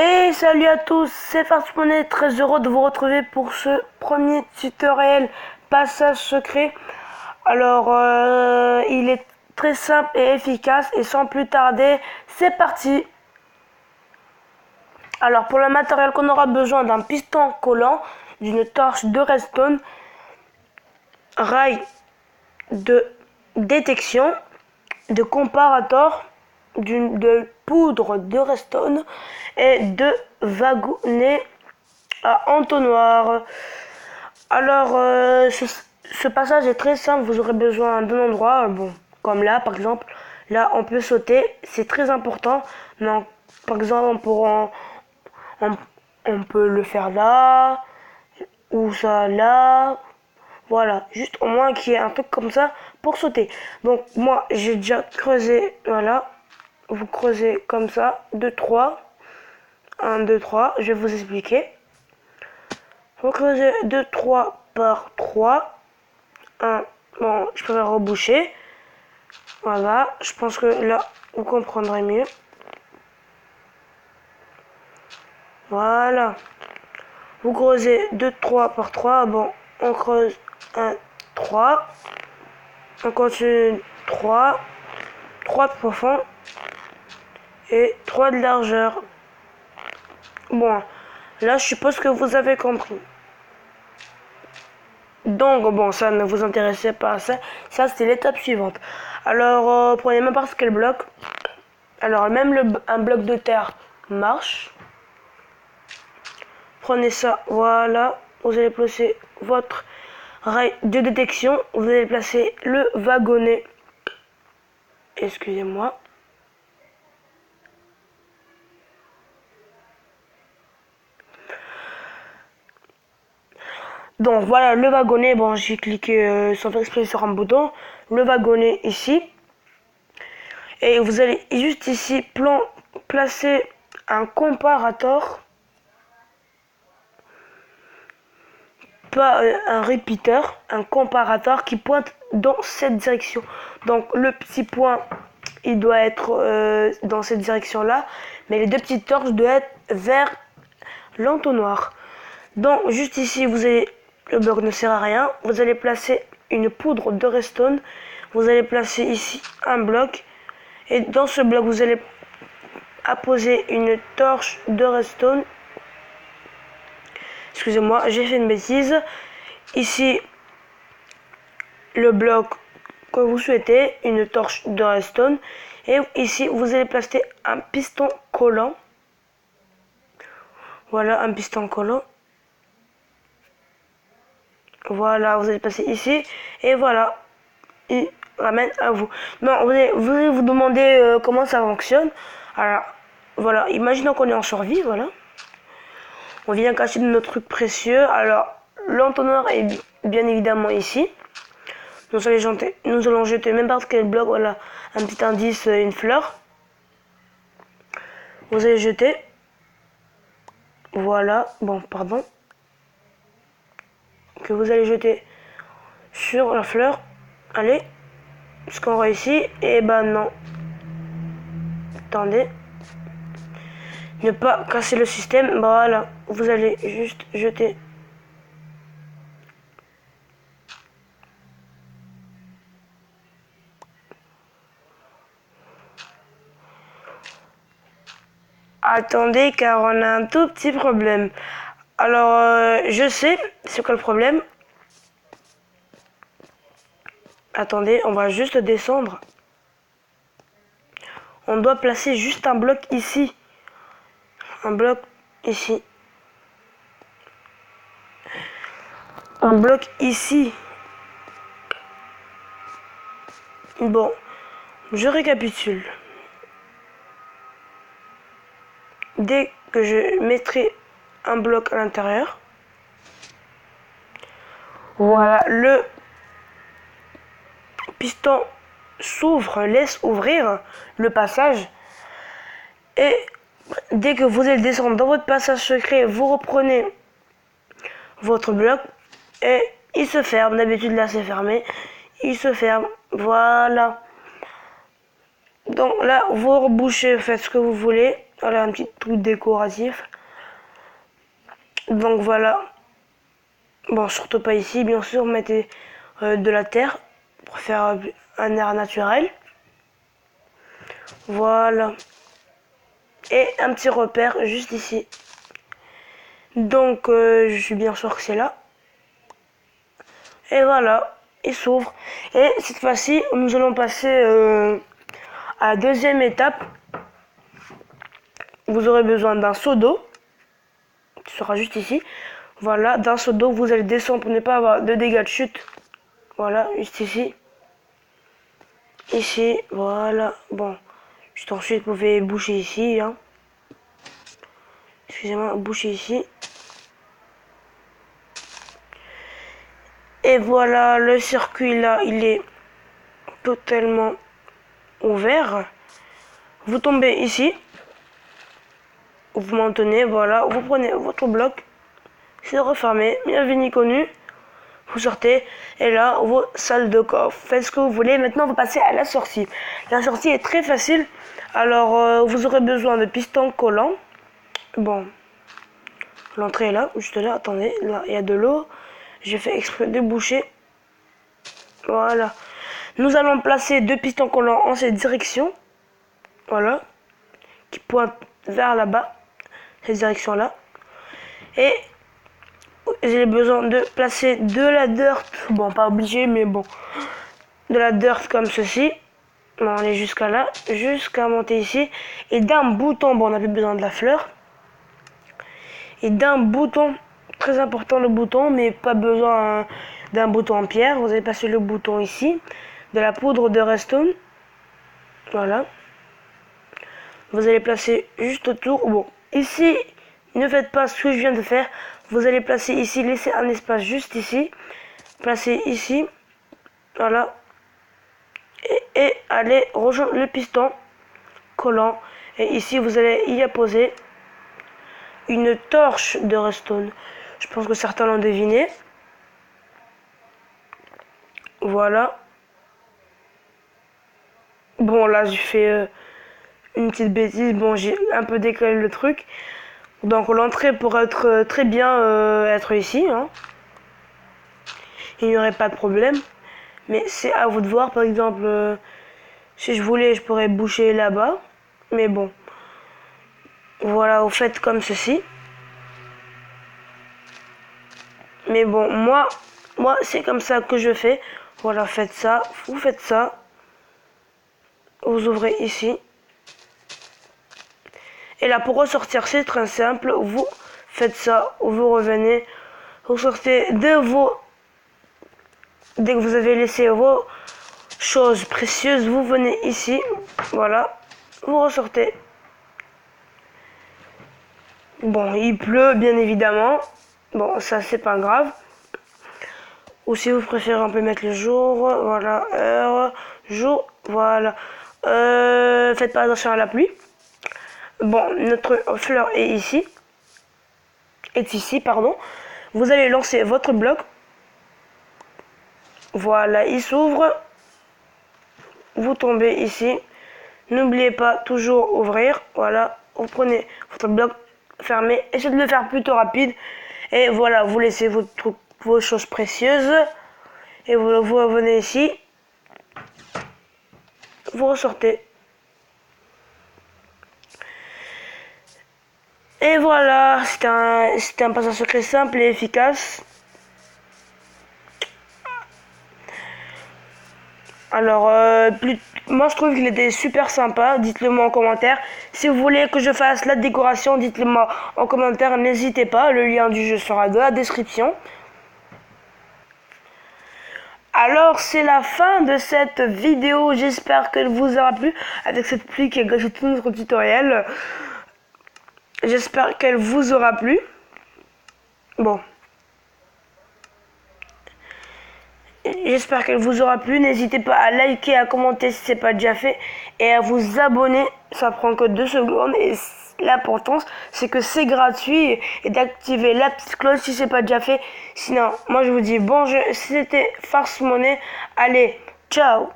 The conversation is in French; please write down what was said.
Et salut à tous, c'est Farcemonnaie, très heureux de vous retrouver pour ce premier tutoriel passage secret. Alors, il est très simple et efficace et sans plus tarder, c'est parti. Alors, pour le matériel qu'on aura besoin d'un piston collant, d'une torche de redstone, rail de détection, de comparator, de poudre de redstone et de wagonnets à entonnoir. Alors, ce passage est très simple. Vous aurez besoin d'un endroit, bon, comme là par exemple. Là, on peut sauter, c'est très important. Donc, par exemple, on, on peut le faire là, ou ça là. Voilà, juste au moins qu'il y ait un truc comme ça pour sauter. Donc, moi, j'ai déjà creusé, voilà. Vous creusez comme ça, 2, 3. 1, 2, 3, je vais vous expliquer. Vous creusez 2, 3 par 3. 1, bon, je peux reboucher. Voilà, je pense que là, vous comprendrez mieux. Voilà. Vous creusez 2, 3 par 3. Bon, on creuse 1, 3. On continue 3. 3 de profond. Et 3 de largeur. Bon, là, je suppose que vous avez compris. Donc, bon, ça ne vous intéressait pas. Ça c'est l'étape suivante. Alors, prenez n'importe quel bloc. Alors, même un bloc de terre marche. Prenez ça, voilà. Vous allez placer votre rail de détection. Vous allez placer le wagonnet. Excusez-moi. Donc voilà le wagonnet, bon j'ai cliqué sans faire exprès sur un bouton, le wagonnet ici. Et vous allez juste ici placer un comparator, pas un repeater, un comparator qui pointe dans cette direction. Donc le petit point il doit être dans cette direction là, mais les deux petites torches doivent être vers l'entonnoir. Donc juste ici vous allez, le bloc ne sert à rien, vous allez placer une poudre de redstone, vous allez placer ici un bloc et dans ce bloc vous allez apposer une torche de redstone. Excusez-moi, j'ai fait une bêtise. Ici le bloc que vous souhaitez, une torche de redstone, et ici vous allez placer un piston collant. Voilà un piston collant. Voilà, vous allez passer ici et voilà, il ramène à vous. Non, vous allez vous demander comment ça fonctionne. Alors, voilà, imaginons qu'on est en survie, voilà. On vient cacher notre truc précieux. Alors, l'entonnoir est bien évidemment ici. Nous allons jeter n'importe quel bloc, voilà, un petit indice, une fleur. Vous allez jeter. Voilà, bon, pardon. Que vous allez jeter sur la fleur. Allez, ce qu'on réussit, et ben non. Attendez. Ne pas casser le système. Voilà, vous allez juste jeter. Attendez, car on a un tout petit problème. Alors, je sais, c'est quoi le problème? Attendez, on va juste descendre. On doit placer juste un bloc ici. Un bloc ici. Un bloc ici. Bon, je récapitule. Dès que je mettrai un bloc à l'intérieur, voilà, le piston s'ouvre, laisse ouvrir le passage. Et dès que vous allez descendre dans votre passage secret, vous reprenez votre bloc et il se ferme. D'habitude là c'est fermé, il se ferme. Voilà. Donc là vous rebouchez, faites ce que vous voulez. Voilà, un petit truc décoratif. Donc voilà. Bon, surtout pas ici, bien sûr, mettez de la terre pour faire un air naturel. Voilà. Et un petit repère juste ici. Donc, je suis bien sûr que c'est là. Et voilà, il s'ouvre. Et cette fois-ci, nous allons passer à la deuxième étape. Vous aurez besoin d'un seau d'eau, qui sera juste ici. Voilà, d'un seau d'eau, vous allez descendre pour ne pas avoir de dégâts de chute. Voilà, juste ici. Ici, voilà. Bon, juste ensuite, vous pouvez boucher ici. Hein. Excusez-moi, boucher ici. Et voilà, le circuit là, il est totalement ouvert. Vous tombez ici. Vous maintenez, voilà. Vous prenez votre bloc. C'est refermé. Bienvenue connu. Vous sortez. Et là, vos salles de coffre. Faites ce que vous voulez. Maintenant, on va passer à la sortie. La sortie est très facile. Alors, vous aurez besoin de pistons collants. Bon. L'entrée est là. Juste là. Attendez. Là, il y a de l'eau. J'ai fait exprès de boucher. Voilà. Nous allons placer deux pistons collants en cette direction. Voilà. Qui pointent vers là-bas. Cette direction-là. Et j'ai besoin de placer de la dirt. Bon, pas obligé, mais bon. De la dirt comme ceci. On est jusqu'à là. Jusqu'à monter ici. Et d'un bouton. Bon, on n'a plus besoin de la fleur. Et d'un bouton. Très important le bouton, mais pas besoin d'un bouton en pierre. Vous allez passer le bouton ici. De la poudre de redstone. Voilà. Vous allez placer juste autour. Bon, ici, ne faites pas ce que je viens de faire. Vous allez placer ici, laissez un espace juste ici. Placez ici. Voilà. Et allez rejoindre le piston collant. Et ici, vous allez y apposer une torche de redstone. Je pense que certains l'ont deviné. Voilà. Bon, là, j'ai fait une petite bêtise. Bon, j'ai un peu décalé le truc. Donc, l'entrée pourrait être très bien être ici. Hein. Il n'y aurait pas de problème. Mais c'est à vous de voir. Par exemple, si je voulais, je pourrais boucher là-bas. Mais bon. Voilà, vous faites comme ceci. Mais bon, moi c'est comme ça que je fais. Voilà, faites ça. Vous faites ça. Vous ouvrez ici. Et là, pour ressortir, c'est très simple. Vous faites ça. Vous revenez. Vous sortez dès que vous avez laissé vos choses précieuses, vous venez ici. Voilà. Vous ressortez. Bon, il pleut, bien évidemment. Bon, ça, c'est pas grave. Ou si vous préférez, on peut mettre le jour. Voilà. Heure. Jour. Voilà. Faites pas attention à la pluie. Bon, notre fleur est ici. Est ici, pardon. Vous allez lancer votre bloc. Voilà, il s'ouvre. Vous tombez ici. N'oubliez pas toujours ouvrir. Voilà, vous prenez votre bloc fermé. Essayez de le faire plutôt rapide. Et voilà, vous laissez vos choses précieuses. Et vous revenez ici. Vous ressortez. Et voilà, c'était un passage secret simple et efficace. Alors, moi je trouve qu'il était super sympa. Dites-le moi en commentaire. Si vous voulez que je fasse la décoration, dites-le moi en commentaire. N'hésitez pas, le lien du jeu sera dans la description. Alors, c'est la fin de cette vidéo. J'espère qu'elle vous aura plu. Avec cette pluie qui a gâché tout notre tutoriel. J'espère qu'elle vous aura plu. Bon. J'espère qu'elle vous aura plu. N'hésitez pas à liker, à commenter si ce n'est pas déjà fait. Et à vous abonner. Ça prend que 2 secondes. Et l'importance, c'est que c'est gratuit. Et d'activer la petite cloche si ce n'est pas déjà fait. Sinon, moi je vous dis bonjour. C'était Farce Monnaie. Allez, ciao.